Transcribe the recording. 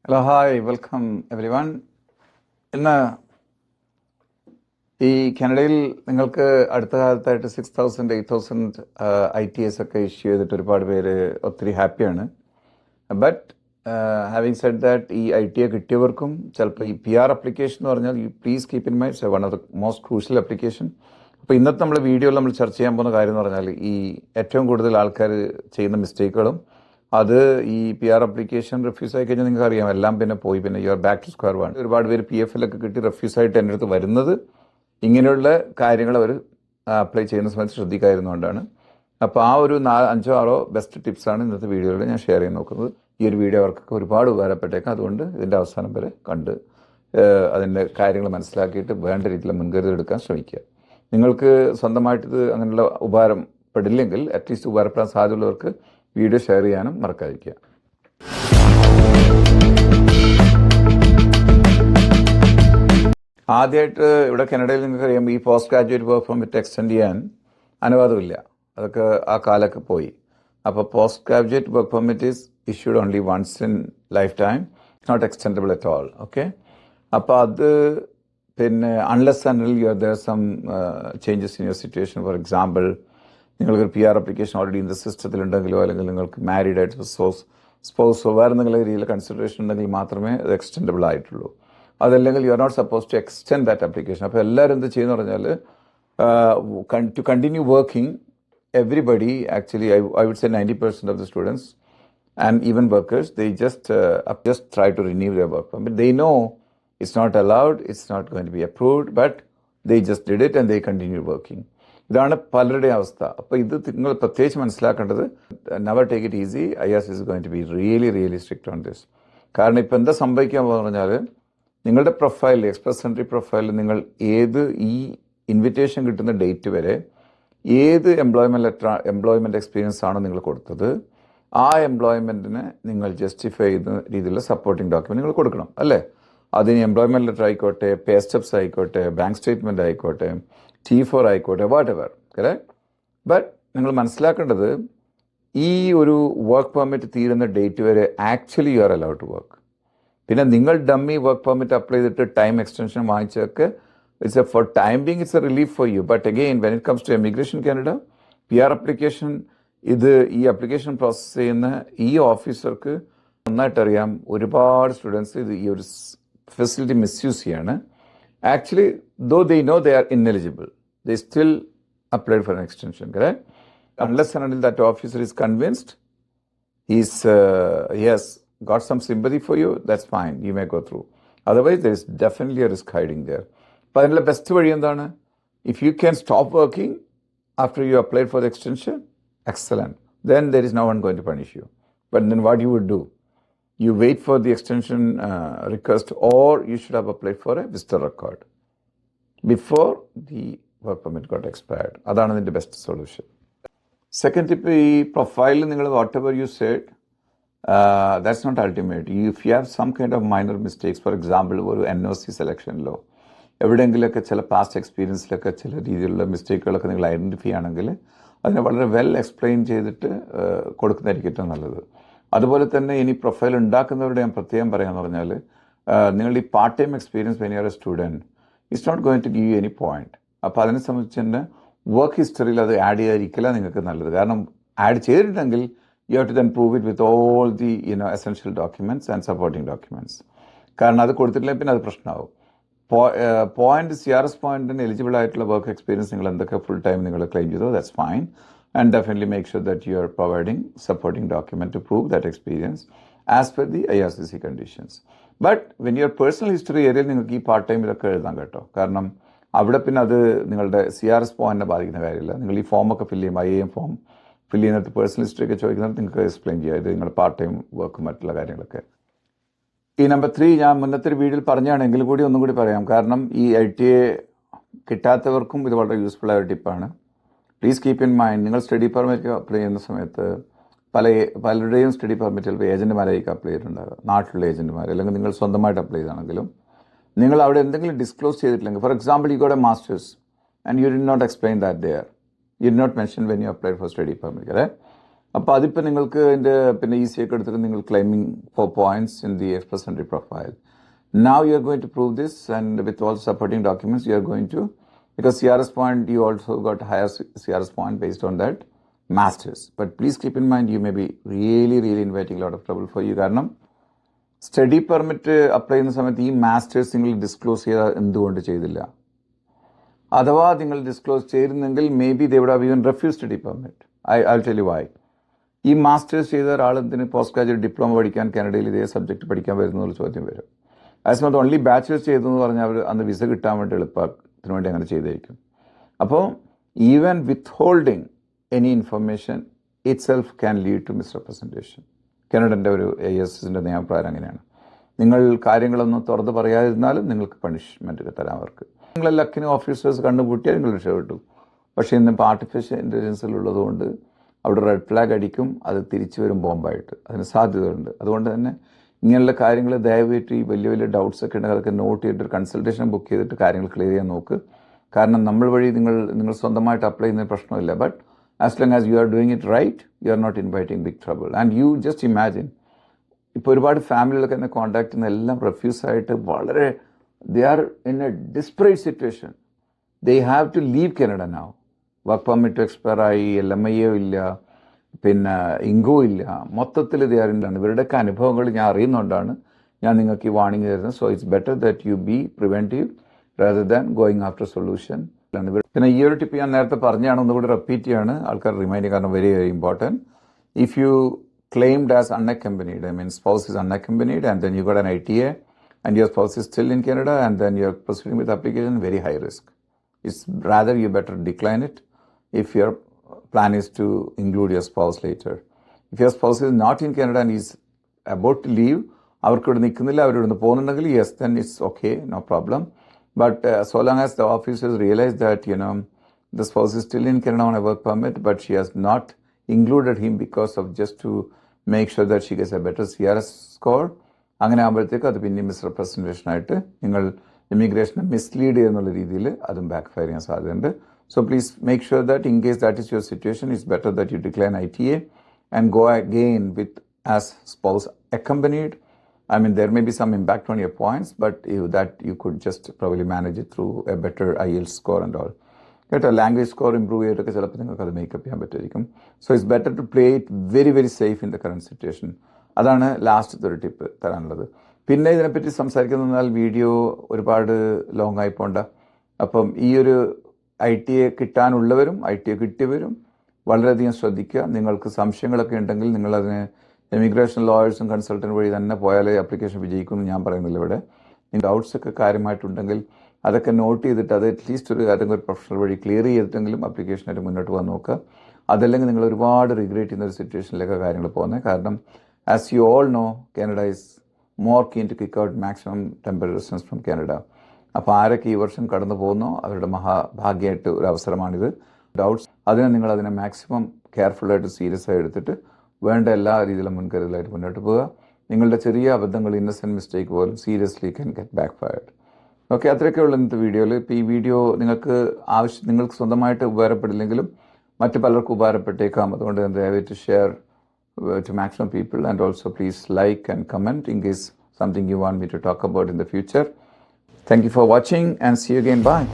Hello hi welcome every one. ഇന്ന് ഈ കാനഡയിൽ നിങ്ങൾക്ക് അടുത്ത കാലത്തായിട്ട് 6,000 8,000 ITS ഒക്കെ ഇഷ്യൂ ചെയ്തിട്ട് ഒരുപാട് പേര് ഒത്തിരി ഹാപ്പിയാണ്. ബട്ട് ഹാവിങ് സെഡ് ദാറ്റ് ഈ ITA കിട്ടിയവർക്കും ചിലപ്പോൾ ഈ PR അപ്ലിക്കേഷൻ എന്ന് പറഞ്ഞാൽ you please keep in mind one of the most crucial application. അപ്പോൾ ഇന്നത്തെ നമ്മൾ വീഡിയോയിൽ നമ്മൾ ചർച്ച ചെയ്യാൻ പോകുന്ന കാര്യം എന്ന് പറഞ്ഞാൽ ഈ ഏറ്റവും കൂടുതൽ ആൾക്കാർ ചെയ്യുന്ന മിസ്റ്റേക്കുകളും അത് ഈ PR അപ്ലിക്കേഷൻ റിഫ്യൂസ് ആയി കഴിഞ്ഞാൽ നിങ്ങൾക്ക് അറിയാം എല്ലാം പിന്നെ പോയി, പിന്നെ you are back to square one. ഒരുപാട് പേര് PF ഒക്കെ കിട്ടി റിഫ്യൂസ് ആയിട്ട് എൻ്റെ അടുത്ത് വരുന്നത് ഇങ്ങനെയുള്ള കാര്യങ്ങൾ അവർ അപ്ലൈ ചെയ്യുന്ന സമയത്ത് ശ്രദ്ധിക്കാതിരുന്നുകൊണ്ടാണ്. അപ്പോൾ ആ ഒരു 5-6 ബെസ്റ്റ് ടിപ്സാണ് ഇന്നത്തെ വീഡിയോയിൽ ഞാൻ ഷെയർ ചെയ്യാൻ നോക്കുന്നത്. ഈ ഒരു വീഡിയോ അവർക്കൊക്കെ ഒരുപാട് ഉപകാരപ്പെട്ടേക്കാം. അതുകൊണ്ട് ഇതിൻ്റെ അവസാനം വരെ കണ്ട് അതിൻ്റെ കാര്യങ്ങൾ മനസ്സിലാക്കിയിട്ട് വേണ്ട രീതിയിൽ മുൻകരുതൽ എടുക്കാൻ ശ്രമിക്കുക. നിങ്ങൾക്ക് സ്വന്തമായിട്ട് ഇത് അങ്ങനെയുള്ള ഉപകാരപ്പെടില്ലെങ്കിൽ അറ്റ്ലീസ്റ്റ് ഉപകാരപ്പെടാൻ സാധ്യതയുള്ളവർക്ക് വീഡിയോ ഷെയർ ചെയ്യാനും മറക്കാതിരിക്കുക. ആദ്യമായിട്ട് ഇവിടെ കാനഡയിൽ നിങ്ങൾക്ക് അറിയാം ഈ post graduate work permit extend ചെയ്യാൻ അനുവാദമില്ല. അതൊക്കെ ആ കാലമൊക്കെ പോയി. അപ്പോൾ post graduate work permit is issued only once in life time, it's not extendable at all. Okay, അപ്പോൾ അത് പിന്നെ unless and you are there some changes in your situation. For example, നിങ്ങൾക്കൊരു PR application already in the സിസ്റ്റത്തിലുണ്ടെങ്കിലോ അല്ലെങ്കിൽ നിങ്ങൾക്ക് married ആയിട്ട് സ്പൗസോ വേറെ എന്തെങ്കിലും രീതിയിൽ കൺസിഡറേഷൻ ഉണ്ടെങ്കിൽ മാത്രമേ അത് എക്സ്റ്റെൻഡബിൾ ആയിട്ടുള്ളൂ. അതല്ലെങ്കിൽ you are not suppose to extend that application. അപ്പോൾ എല്ലാവരും എന്ത് ചെയ്യുന്ന പറഞ്ഞാൽ to continue working everybody actually I would say 90% of the students and even workers, they just try to renew their work permit. They know it's not allowed, it's not going to be approved, but they just did it and they continue working. ഇതാണ് പലരുടെ അവസ്ഥ. അപ്പോൾ ഇത് നിങ്ങൾ പ്രത്യേകിച്ച് മനസ്സിലാക്കേണ്ടത്, never take it easy. IRCC is going to be really strict on this. കാരണം ഇപ്പോൾ എന്താ സംഭവിക്കാൻ പോകുന്നത് പറഞ്ഞാൽ നിങ്ങളുടെ പ്രൊഫൈലിൽ, എക്സ്പ്രസ് എൻട്രി പ്രൊഫൈലിൽ നിങ്ങൾ ഏത് ഈ ഇൻവിറ്റേഷൻ കിട്ടുന്ന ഡേറ്റ് വരെ ഏത് എംപ്ലോയ്മെൻറ്റ് എക്സ്പീരിയൻസ് ആണോ നിങ്ങൾ കൊടുത്തത് ആ എംപ്ലോയ്മെൻറ്റിന് നിങ്ങൾ ജസ്റ്റിഫൈ ചെയ്യുന്ന രീതിയിലുള്ള സപ്പോർട്ടിംഗ് ഡോക്യുമെൻറ്റ് നിങ്ങൾ കൊടുക്കണം, അല്ലേ? അതിന് എംപ്ലോയ്മെൻറ്റ് ലെറ്റർ ആയിക്കോട്ടെ, പേ സ്റ്റെപ്സ് ആയിക്കോട്ടെ, ബാങ്ക് സ്റ്റേറ്റ്മെൻറ്റ് ആയിക്കോട്ടെ, T4 ആയിക്കോട്ടെ, വാട്ട് എവർ, കറക്റ്റ്. ബട്ട് നിങ്ങൾ മനസ്സിലാക്കേണ്ടത് ഈ ഒരു വർക്ക് പെർമിറ്റ് തീരുന്ന ഡേറ്റ് വരെ actually you are allowed to work. പിന്നെ നിങ്ങൾ ഡമ്മി വർക്ക് പെർമിറ്റ് അപ്ലൈ ചെയ്തിട്ട് ടൈം എക്സ്റ്റൻഷൻ വാങ്ങിച്ചൊക്കെ it's for time being it's a relief for you. But again when it comes to immigration Canada, PR application, ഈ application process ചെയ്യുന്ന ഈ ഓഫീസർക്ക് നന്നായിട്ടറിയാം ഒരുപാട് സ്റ്റുഡൻസ് ഈ ഒരു ഫെസിലിറ്റി മിസ്യൂസ് ചെയ്യാണ്. Actually though they know they are ineligible, they still applied for N extension, correct? Unless and until that officer is convinced he has got some sympathy for you, that's fine, you may go through. Otherwise there is definitely a risk hiding there. അപ്പോൾ അതിനുള്ള best വഴി എന്താണ്? If you can stop working after you applied for the extension, excellent, then there is no one going to punish you. But then what you would do, you wait for the extension request, or you should have applied for a visitor record before the work permit got expired. അതാണ് അതിൻ്റെ best solution. Second tip, ഈ പ്രൊഫൈലിൽ നിങ്ങൾ whatever you said that's not ultimate. If you have some kind of minor mistakes, for example ഒരു NOC സെലക്ഷനിലോ എവിടെയെങ്കിലുമൊക്കെ ചില past എക്സ്പീരിയൻസിലൊക്കെ ചില രീതിയിലുള്ള മിസ്റ്റേക്കുകളൊക്കെ നിങ്ങൾ ഐഡൻറ്റിഫൈ ആണെങ്കിൽ അതിനെ വളരെ വെൽ എക്സ്പ്ലെയിൻ ചെയ്തിട്ട് കൊടുക്കുന്നതായിരിക്കും ഏറ്റവും നല്ലത്. അതുപോലെ തന്നെ ഇനി പ്രൊഫൈൽ ഉണ്ടാക്കുന്നവരുടെ ഞാൻ പ്രത്യേകം പറയാമെന്ന് പറഞ്ഞാൽ നിങ്ങൾ ഈ part time experience when you are a student it's not going to give you any point. അപ്പോൾ അതിനെ സംബന്ധിച്ച് തന്നെ വർക്ക് ഹിസ്റ്ററിയിൽ അത് ആഡ് ചെയ്യാതിരിക്കില്ല നിങ്ങൾക്ക് നല്ലത്. കാരണം ആഡ് ചെയ്തിട്ടുണ്ടെങ്കിൽ you have to then prove it with all the essential documents and supporting documents. കാരണം അത് കൊടുത്തിട്ടില്ലെങ്കിൽ പിന്നെ അത് പ്രശ്നമാവും. പോയിന്റ് CRS പോയിന്റിന് എലിജിബിൾ ആയിട്ടുള്ള വർക്ക് എക്സ്പീരിയൻസ് നിങ്ങൾ എന്തൊക്കെ ഫുൾ ടൈം നിങ്ങൾ ക്ലെയിം ചെയ്തോ that's fine, and definitely make sure that you are providing supporting document to prove that experience as per the IRCC conditions. But when your personal history ഏരിയയിൽ നിങ്ങൾക്ക് ഈ part time ഇതൊക്കെ എഴുതാം കേട്ടോ. കാരണം അവിടെ പിന്നെ അത് നിങ്ങളുടെ CRS പോയിന്റിനെ ബാധിക്കുന്ന കാര്യമില്ല. നിങ്ങൾ ഈ ഫോമൊക്കെ ഫില്ല് ചെയ്യും, IAM ഫോം ഫില്ല് ചെയ്യുന്നിടത്ത് പേഴ്സണൽ ഹിസ്റ്ററി ഒക്കെ ചോദിക്കുന്നത് നിങ്ങൾക്ക് എക്സ്പ്ലെയിൻ ചെയ്യുക ഇത് നിങ്ങളുടെ പാർട്ട് ടൈം വർക്കും മറ്റുള്ള കാര്യങ്ങളൊക്കെ. ഈ നമ്പർ 3 ഞാൻ മുന്നത്തെ ഒരു വീഡിയോയിൽ പറഞ്ഞാണെങ്കിൽ കൂടി ഒന്നും കൂടി പറയാം. കാരണം ഈ ITA കിട്ടാത്തവർക്കും ഇത് വളരെ യൂസ്ഫുൾ ആയ ഒരു ടിപ്പാണ്. പ്ലീസ് കീപ്പ് ഇൻ മൈൻഡ്, നിങ്ങൾ സ്റ്റഡി പെർമിറ്റ് അപ്ലൈ ചെയ്യുന്ന സമയത്ത് പലരുടെയും സ്റ്റഡി പെർമിറ്റ് ചിലപ്പോൾ ഏജൻറ്റുമാരായിരിക്കും അപ്ലൈ ചെയ്തിട്ടുണ്ടാകുക, നാട്ടിലുള്ള ഏജൻറ്റുമാർ, അല്ലെങ്കിൽ നിങ്ങൾ സ്വന്തമായിട്ട് അപ്ലൈ ചെയ്താണെങ്കിലും നിങ്ങൾ അവിടെ എന്തെങ്കിലും ഡിസ്ക്ലോസ് ചെയ്തിട്ടില്ലെങ്കിൽ, for example you got a masters and you did not explain that there, you did not mention when you applied for study permit, അല്ലേ? അപ്പോൾ അതിപ്പോൾ നിങ്ങൾക്ക് അതിൻ്റെ പിന്നെ ഈസി ഒക്കെ എടുത്തിട്ട് നിങ്ങൾ claiming for points in the express entry profile. Now you are going to prove this, and with all supporting documents, you are going to, because CRS point, you also got higher CRS point based on that masters. But please keep in mind, you may be really inviting a lot of trouble for you. കാരണം study permit apply ചെയ്യുന്ന സമയത്ത് ഈ masters നിങ്ങൾ disclose ചെയ്താൽ എന്തുകൊണ്ട് ചെയ്തില്ല? അഥവാ നിങ്ങൾ ഡിസ്ക്ലോസ് ചെയ്തിരുന്നെങ്കിൽ may be they would have even refuse study permit. I tell you why. ഈ മാസ്റ്റേഴ്സ് ചെയ്ത ഒരാൾ എന്തിന് പോസ്റ്റ് ഗ്രാജുവേറ്റ് ഡിപ്ലോമ പഠിക്കാൻ കാനഡയിൽ ഇതേ സബ്ജക്റ്റ് പഠിക്കാൻ വരുന്നുള്ള ചോദ്യം വരും. അതേസമയത്ത് ഓൺലി ബാച്ചിലേഴ്സ് ചെയ്തെന്ന് പറഞ്ഞാൽ അവർ അന്ന് വിസ കിട്ടാൻ വേണ്ടി എളുപ്പത്തിന് വേണ്ടി അങ്ങനെ ചെയ്തായിരിക്കും. അപ്പോൾ even with holding any information itself can lead to misrepresentation. കാനഡൻ്റെ ഒരു ASSൻ്റെ നിയമപ്രകാരം അങ്ങനെയാണ്. നിങ്ങൾ കാര്യങ്ങളൊന്നും തുറന്ന് പറയാതിരുന്നാലും നിങ്ങൾക്ക് പണിഷ്മെൻറ്റ് തരാം അവർക്ക്. നിങ്ങളെ ലക്കിന് ഓഫീസേഴ്സ് കണ്ടുകൂട്ടിയാൽ നിങ്ങൾ രക്ഷപ്പെട്ടു. പക്ഷേ ഇന്നിപ്പോൾ ആർട്ടിഫിഷ്യൽ ഇൻ്റലിജൻസിലുള്ളതുകൊണ്ട് അവിടെ റെഡ് ഫ്ലാഗ് അടിക്കും, അത് തിരിച്ചു വരും ബോംബായിട്ട്. അതിന് സാധ്യതയുണ്ട്. അതുകൊണ്ട് തന്നെ ഇങ്ങനെയുള്ള കാര്യങ്ങൾ ദയവായിട്ട് ഈ വലിയ ഡൗട്ട്സ് ഒക്കെ ഉണ്ടെങ്കിൽ അതൊക്കെ നോട്ട് ചെയ്തിട്ട് കൺസൾട്ടേഷൻ ബുക്ക് ചെയ്തിട്ട് കാര്യങ്ങൾ ക്ലിയർ ചെയ്യാൻ നോക്ക്. കാരണം നമ്മൾ വഴി നിങ്ങൾ സ്വന്തമായിട്ട് അപ്ലൈ ചെയ്യുന്ന പ്രശ്നമില്ല. But as long as you are doing it right, you are not inviting big trouble. And you just imagine, ഇപ്പോൾ ഒരുപാട് ഫാമിലികളൊക്കെ എന്നെ കോൺടാക്ട് ചെയ്യുന്ന എല്ലാം റെഫ്യൂസായിട്ട് വളരെ they are in a desperate situation. They have to leave Canada now. Work permit expire ആയി, LMIO ഇല്ല, പിന്നെ ഇങ്കോ ഇല്ല, മൊത്തത്തിൽ ഇത് അറിയുന്നതാണ്. ഇവരുടെയൊക്കെ അനുഭവങ്ങൾ ഞാൻ അറിയുന്നതുകൊണ്ടാണ് ഞാൻ നിങ്ങൾക്ക് ഈ വാണിംഗ് തരുന്നത്. So it's better that you B preventive rather than going after solution. പിന്നെ ഈ ഒരു ടിപ്പ് ഞാൻ നേരത്തെ പറഞ്ഞാണ്, ഒന്നുകൂടി റിപ്പീറ്റ് ചെയ്യാണ് ആൾക്കാർ റിമൈൻഡ്, കാരണം very important. If you claimed as unaccompanied, I mean spouse is unaccompanied and then you got an ITA and your spouse is still in Canada and then you are proceeding with application, very high risk. It's rather you better decline it if your plan is to include your spouse later. If your spouse is not in Canada and is about to leave, അവർക്കിവിടെ നിൽക്കുന്നില്ല, അവരിവിടെ പോകുന്നുണ്ടെങ്കിൽ yes, then it's okay, no problem. But so long as the officers realize that, you know, the spouse is still in Canada on a work permit, but she has not included him because of just to make sure that she gets a better CRS score, അങ്ങനെ ആകുമ്പോഴത്തേക്ക് അത് പിന്നെ misrepresentation ആയിട്ട് നിങ്ങൾ ഇമിഗ്രേഷനെ mislead ചെയ്യുന്നുള്ള രീതിയിൽ അതും back fire ചെയ്യാൻ സാധ്യതയുണ്ട്. So please make sure that in case that is your situation, it's better that you decline ITA and go again with as spouse accompanied. I mean, there may be some impact on your points, but you could just probably manage it through a better IELTS score and all. Get a language score improve ചെയ്തിട്ടൊക്കെ ചിലപ്പോൾ നിങ്ങൾക്ക് അത് makeup ചെയ്യാൻ പറ്റുമായിരിക്കും. So it's better to play it very safe in the current situation. അതാണ് ലാസ്റ്റത്തെ ഒരു tip തരാനുള്ളത്. പിന്നെ ഇതിനെപ്പറ്റി സംസാരിക്കുന്നതിനാൽ വീഡിയോ ഒരുപാട് ലോങ് ആയി പോണ്ട. അപ്പം ഈ ഒരു ITA കിട്ടാനുള്ളവരും ITA കിട്ടിയവരും വളരെയധികം ശ്രദ്ധിക്കുക. നിങ്ങൾക്ക് സംശയങ്ങളൊക്കെ ഉണ്ടെങ്കിൽ നിങ്ങളതിന് ഇമിഗ്രേഷൻ ലോയേഴ്സും കൺസൾട്ടൻറ്റ് വഴി തന്നെ പോയാലേ ആപ്ലിക്കേഷൻ വിജയിക്കുമെന്ന് ഞാൻ പറയുന്നില്ല. ഇവിടെ ഡൗട്ട്സ് ഒക്കെ കാര്യമായിട്ടുണ്ടെങ്കിൽ അതൊക്കെ നോട്ട് ചെയ്തിട്ട് അത് അറ്റ്ലീസ്റ്റ് ഏതെങ്കിലും ഒരു പ്രൊഫഷണൽ വഴി ക്ലിയർ ചെയ്തിട്ടെങ്കിലും ആപ്ലിക്കേഷനായിട്ട് മുന്നോട്ട് പോകാൻ നോക്കുക. അതല്ലെങ്കിൽ നിങ്ങൾ ഒരുപാട് റിഗ്രറ്റ് ചെയ്യുന്ന ഒരു സിറ്റുവേഷനിലേക്ക് കാര്യങ്ങൾ പോകുന്നത്. കാരണം as you all know, Canada is more keen to kick out maximum temporary residence from Canada. അപ്പോൾ ആരൊക്കെ ഈ വർഷം കടന്നു പോകുന്നോ അവരുടെ മഹാഭാഗ്യമായിട്ട് ഒരു അവസരമാണിത്. ഡൗട്ട്സ് അതിനെ നിങ്ങളതിനെ മാക്സിമം കെയർഫുള്ളായിട്ട് സീരിയസ് ആയി എടുത്തിട്ട് വേണ്ട എല്ലാ രീതിയിലും മുൻകരുതലായിട്ട് മുന്നോട്ട് പോവുക. നിങ്ങളുടെ ചെറിയ അബദ്ധങ്ങൾ, ഇന്നസെൻറ്റ് മിസ്റ്റേക്ക് പോലും seriously can get back fired. Okay, അത്രയൊക്കെ ഉള്ളൂ ഇന്നത്തെ വീഡിയോയിൽ. ഇപ്പോൾ ഈ വീഡിയോ നിങ്ങൾക്ക് സ്വന്തമായിട്ട് ഉപകാരപ്പെടില്ലെങ്കിലും മറ്റ് പലർക്കും ഉപകാരപ്പെട്ടേക്കാം. അതുകൊണ്ട് ദയവായിട്ട് share to maximum people, and also please like and comment in case something you want me to talk about in the future. Thank you for watching and see you again. Bye.